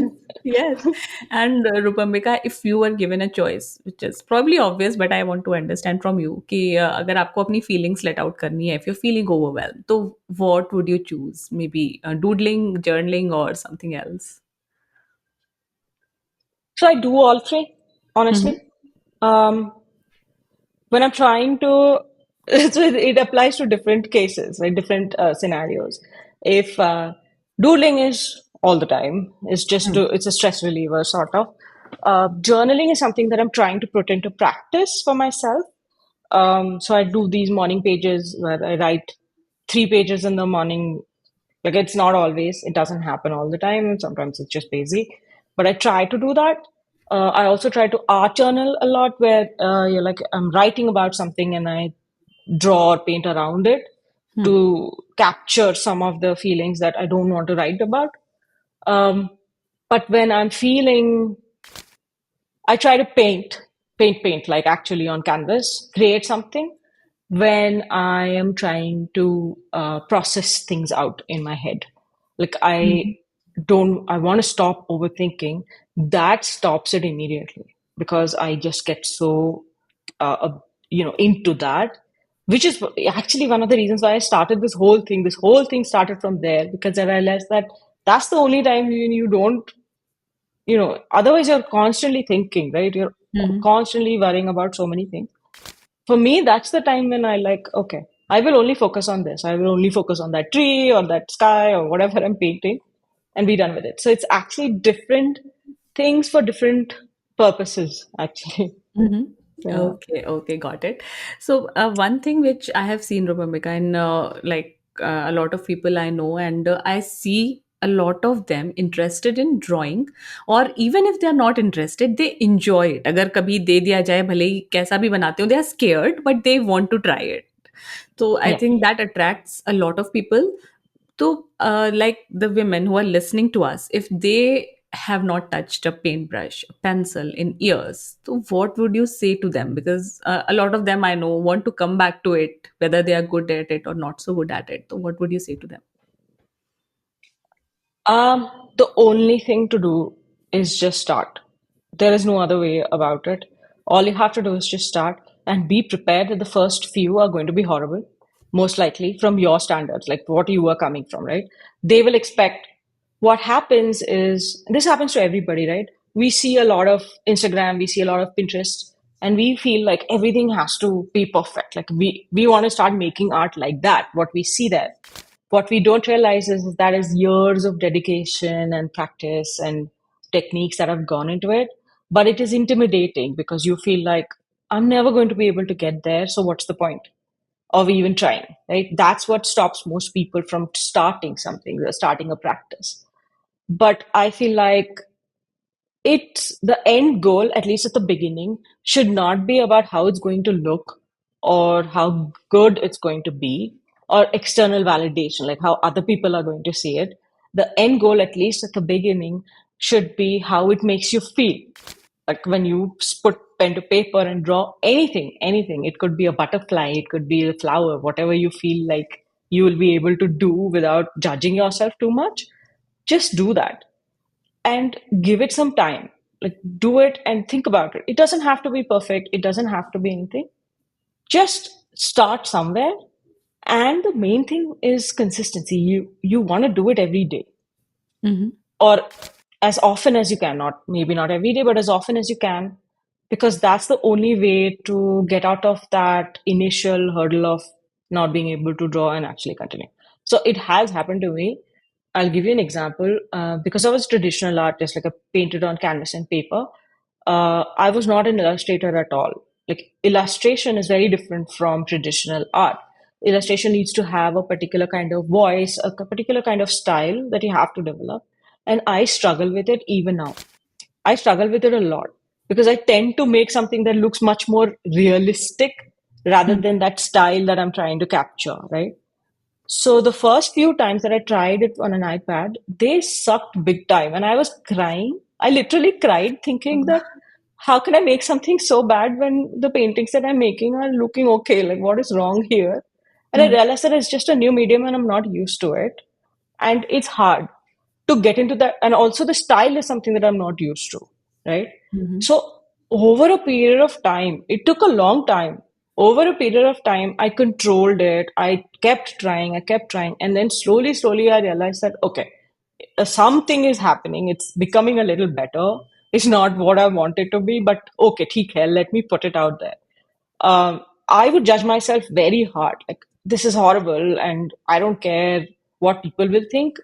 yes, yes. And Rupambika, if you were given a choice, which is probably obvious, but I want to understand from you कि अगर आपको अपनी feelings let out करनी है, if you're feeling overwhelmed, तो what would you choose? Maybe doodling, journaling, or something else? So I do all three, honestly. Mm-hmm. Um, when I'm trying to, so it applies to different cases, right? Different scenarios. If doodling is all the time, it's a stress reliever sort of. Journaling is something that I'm trying to put into practice for myself. So I do these morning pages where I write 3 pages in the morning. Like it's not always, it doesn't happen all the time. Sometimes it's just busy. but I try to do that. I also try to art journal a lot, where you're like I'm writing about something and I draw or paint around it Hmm. to capture some of the feelings that I don't want to write about. Um, but when I'm feeling, I try to paint like actually on canvas, create something when I am trying to process things out in my head. Like Mhm. I want to stop overthinking. That stops it immediately because I just get so, into that, which is actually one of the reasons why I started this whole thing. This whole thing started from there because I realized that that's the only time you don't, otherwise you're constantly thinking, right? You're Mhm. constantly worrying about so many things. For me, that's the time when I like, okay, I will only focus on this. I will only focus on that tree or that sky or whatever I'm painting and be done with it. So it's actually different things for different purposes, actually. Mhm. Yeah. Okay, okay, got it. So, one thing which I have seen, Rupambika, and a lot of people I know, and I see a lot of them interested in drawing, or even if they are not interested, they enjoy it. अगर कभी दे दिया जाए, भले ही कैसा भी बनाते हो, they are scared, but they want to try it. So, I Yeah. think that attracts a lot of people. So, like the women who are listening to us, if they have not touched a paintbrush, a pencil in years, so what would you say to them? Because a lot of them I know want to come back to it, whether they are good at it or not so good at it. So, what would you say to them? The only thing to do is just start. There is no other way about it. All you have to do is just start and be prepared that the first few are going to be horrible, most likely from your standards, like what you are coming from, right? They will expect. What happens is, this happens to everybody, right? We see a lot of Instagram, we see a lot of Pinterest, and we feel like everything has to be perfect. Like we want to start making art like that, what we see there. What we don't realize is that is years of dedication and practice and techniques that have gone into it. But it is intimidating because you feel like, I'm never going to be able to get there. So what's the point of even trying, right? That's what stops most people from starting something, starting a practice. But I feel like it's the end goal, at least at the beginning, should not be about how it's going to look or how good it's going to be or external validation, like how other people are going to see it. The end goal, at least at the beginning, should be how it makes you feel. Like when you put pen to paper and draw anything, it could be a butterfly, it could be a flower, whatever you feel like you will be able to do without judging yourself too much, just do that and give it some time. Like, do it and think about it. It doesn't have to be perfect, it doesn't have to be anything. Just start somewhere. And the main thing is consistency. You want to do it every day, Mm-hmm. or as often as you can, not maybe not every day, but as often as you can, because that's the only way to get out of that initial hurdle of not being able to draw and actually continue. So it has happened to me. I'll give you an example. Because I was a traditional artist, like I painted on canvas and paper. I was not an illustrator at all. Like, illustration is very different from traditional art. Illustration needs to have a particular kind of voice, a particular kind of style that you have to develop. And I struggle with it even now. I struggle with it a lot because I tend to make something that looks much more realistic rather than that style that I'm trying to capture, right? So the first few times that I tried it on an iPad, they sucked big time. And I was crying. I literally cried thinking that how can I make something so bad when the paintings that I'm making are looking okay? Like, what is wrong here? And I realized that it's just a new medium and I'm not used to it. And it's hard to get into that. And also, the style is something that I'm not used to, right? Mm-hmm. So, over a period of time, it took a long time. Over a period of time, I controlled it. I kept trying. And then slowly, I realized that, okay, something is happening. It's becoming a little better. It's not what I want it to be, but okay, theek hai, let me put it out there. I would judge myself very hard. Like, this is horrible, and I don't care what people will think.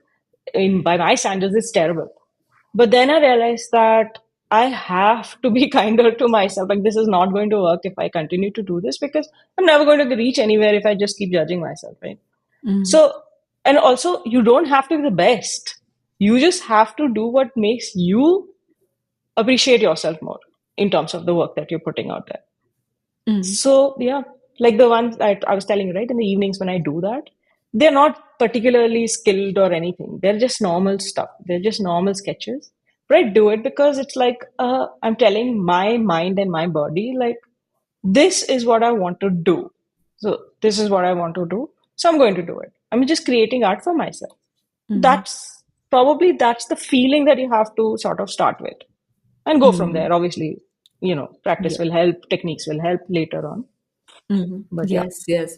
In by my standards, it's terrible. But then I realized that I have to be kinder to myself. Like, this is not going to work if I continue to do this because I'm never going to reach anywhere if I just keep judging myself, right? Mm-hmm. So, and also, you don't have to be the best. You just have to do what makes you appreciate yourself more in terms of the work that you're putting out there. Mm. So yeah, like the ones that I was telling you, right? In the evenings when I do that, they're not particularly skilled or anything. They're just normal stuff. They're just normal sketches. But I do it because it's like I'm telling my mind and my body, like, this is what I want to do. So this is what I want to do. So I'm going to do it. I'm just creating art for myself. Mm. That's the feeling that you have to sort of start with and go from Mm. there. Obviously, practice Yeah. will help, techniques will help later on. Mhm. But yeah. Yes, yes.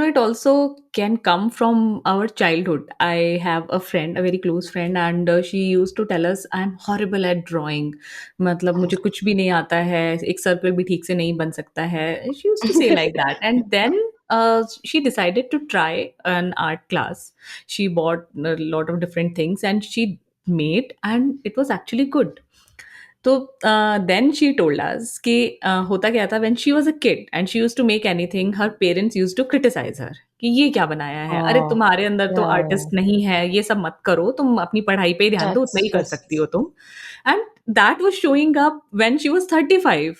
It also can come from our childhood. I have a friend, a very close friend, and she used to tell us, "I'm horrible at drawing." मतलब मुझे कुछ भी नहीं आता है, एक circle भी ठीक से नहीं बन सकता है. She used to say like that, and then she decided to try an art class. She bought a lot of different things, and she made, and it was actually good. तो then she told us कि होता क्या था when she was a kid and she used to make anything her parents used to criticise her कि ये क्या बनाया है, अरे Oh, तुम्हारे अंदर तो yeah. आर्टिस्ट नहीं है, ये सब मत करो, तुम अपनी पढ़ाई पे ही ध्यान दो, उतना That's ही कर सकती just, हो तुम. And that was showing up when she was 35,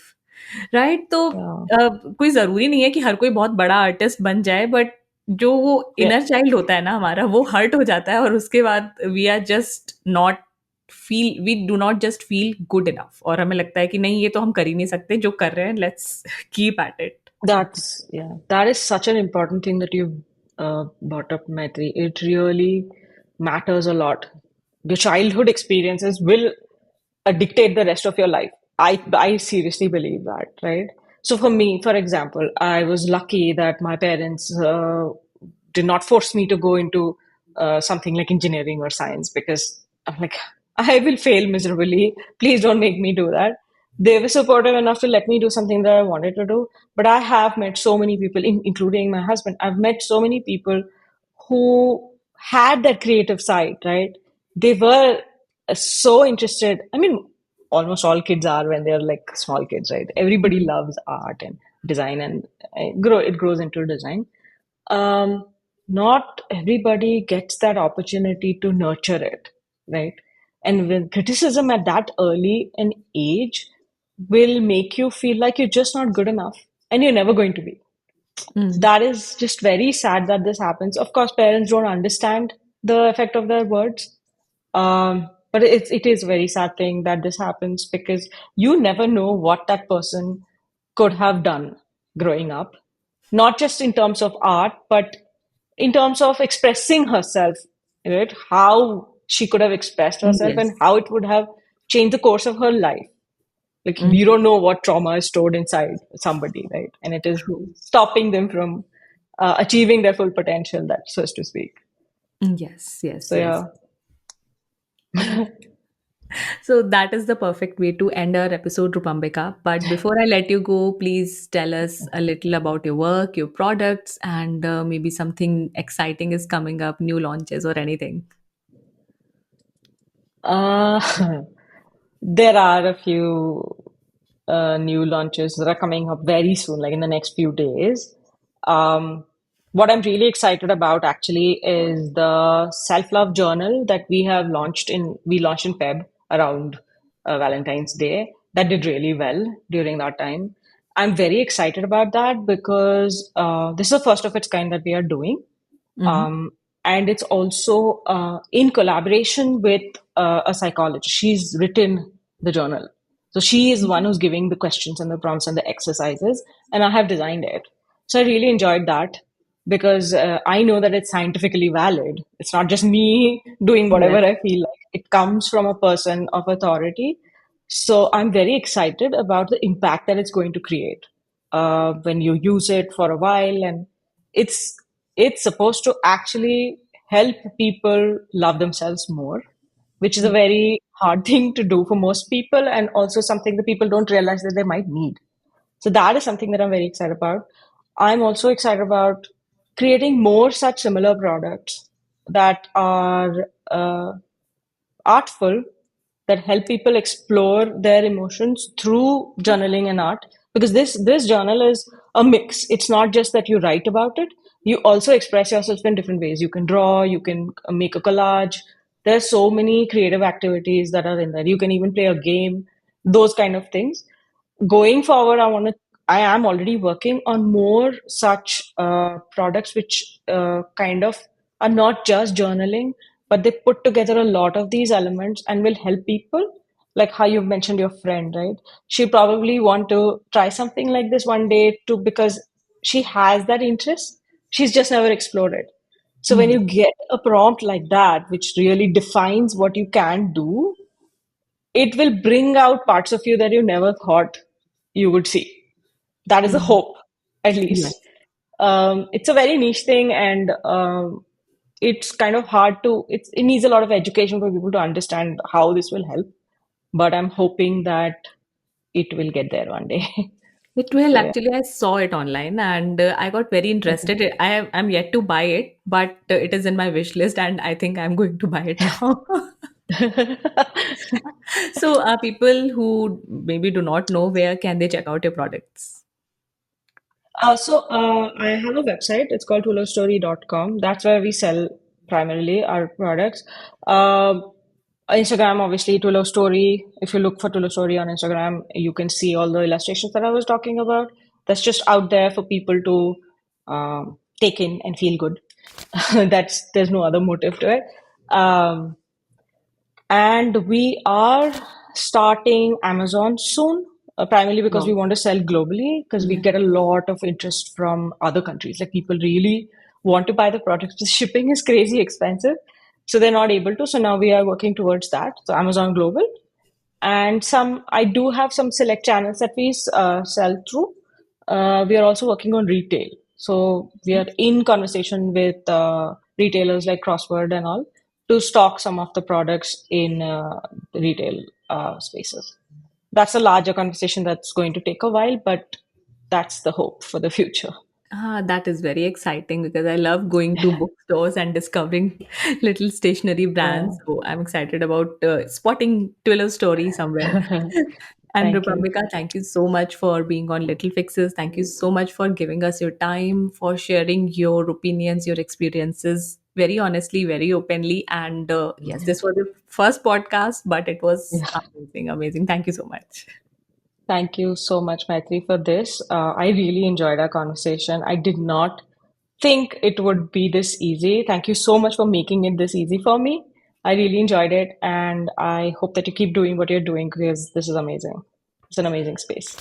right? तो yeah. कोई जरूरी नहीं है कि हर कोई बहुत बड़ा आर्टिस्ट बन जाए, बट जो वो Yeah. इनर चाइल्ड होता है ना हमारा, वो हर्ट हो जाता है, और उसके बाद we are just not feel we do not just feel good enough, और हमें लगता है कि नहीं, ये तो हम कर ही नहीं सकते, जो कर रहे हैं let's keep at it. That is such an important thing that you've brought up, Maitri. It really matters a lot. Your childhood experiences will dictate the rest of your life. I seriously believe that, right? So for me, for example, I was lucky that my parents did not force me to go into something like engineering or science because I'm like, I will fail miserably. Please don't make me do that. They were supportive enough to let me do something that I wanted to do. But I have met so many people, including my husband. I've met so many people who had that creative side, right? They were so interested. I mean, almost all kids are when they're like small kids, right? Everybody loves art and design, and it grows into design. um, Not everybody gets that opportunity to nurture it, right? And when criticism at that early an age will make you feel like you're just not good enough and you're never going to be. That is just very sad that this happens. Of course, parents don't understand the effect of their words. But it is a very sad thing that this happens because you never know what that person could have done growing up, not just in terms of art, but in terms of expressing herself, right? How she could have expressed herself and Yes. how it would have changed the course of her life. Like, you don't know what trauma is stored inside somebody, right? And it is True. stopping them from achieving their full potential, that so to speak. Yes, yes, So yes. yeah. So that is the perfect way to end our episode, Rupambika. But before I let you go, please tell us a little about your work, your products, and maybe something exciting is coming up, new launches or anything. uh, there are a few new launches that are coming up very soon, like in the next few days. Um, what I'm really excited about actually is the self-love journal that we launched in Feb around Valentine's Day. That did really well during that time. I'm very excited about that because this is the first of its kind that we are doing. Mm-hmm. um, and it's also in collaboration with a psychologist. She's written the journal, so she is the one who's giving the questions and the prompts and the exercises, and I have designed it. So I really enjoyed that because I know that it's scientifically valid. It's not just me doing whatever Yes. I feel like. It comes from a person of authority. So I'm very excited about the impact that it's going to create when you use it for a while, and it's it's supposed to actually help people love themselves more, which is a very hard thing to do for most people, and also something that people don't realize that they might need. So that is something that I'm very excited about. I'm also excited about creating more such similar products that are artful, that help people explore their emotions through journaling and art, because this journal is a mix. It's not just that you write about it, you also express yourself in different ways. You can draw, you can make a collage. There's so many creative activities that are in there. You can even play a game. those kind of things. Going forward, I am already working on more such products which kind of are not just journaling, but they put together a lot of these elements and will help people. Like how you mentioned your friend, right? She probably want to try something like this one day too because she has that interest. She's just never explored it. So when you Mhm. get a prompt like that, which really defines what you can do, it will bring out parts of you that you never thought you would see. That is a Mhm. hope, at least. Yes. It's a very niche thing, and it's kind of hard to. It needs a lot of education for people to understand how this will help. But I'm hoping that it will get there one day. It will So actually. I saw it online and I got very interested. I'm yet to buy it, but it is in my wish list, and I think I'm going to buy it now. yeah. So, people who maybe do not know, where can they check out your products? I have a website. It's called Twillostory.com. That's where we sell primarily our products. Um Instagram, obviously, Twillo Story. If you look for Twillo Story on Instagram, you can see all the illustrations that I was talking about. That's just out there for people to take in and feel good. There's no other motive to it. Um, and we are starting Amazon soon, primarily because we Wow. want to sell globally, because we Yeah. get a lot of interest from other countries. Like people really want to buy the products. The shipping is crazy expensive, so they're not able to. So now we are working towards that. So Amazon Global. And I do have some select channels that we sell through. We are also working on retail. So we are in conversation with retailers like Crossword and all to stock some of the products in retail spaces. That's a larger conversation that's going to take a while, but that's the hope for the future. That is very exciting because I love going to bookstores and discovering little stationery Yeah. brands. So I'm excited about spotting Twillo's story somewhere. And Thank you. Rupambika, thank you so much for being on Little Fixes. Thank you so much for giving us your time, for sharing your opinions, your experiences very honestly, very openly. And yes, this was the first podcast, but it was Yeah. amazing, amazing. Thank you so much. Thank you so much, Maitri, for this. I really enjoyed our conversation. I did not think it would be this easy. Thank you so much for making it this easy for me. I really enjoyed it, and I hope that you keep doing what you're doing because this is amazing. It's an amazing space.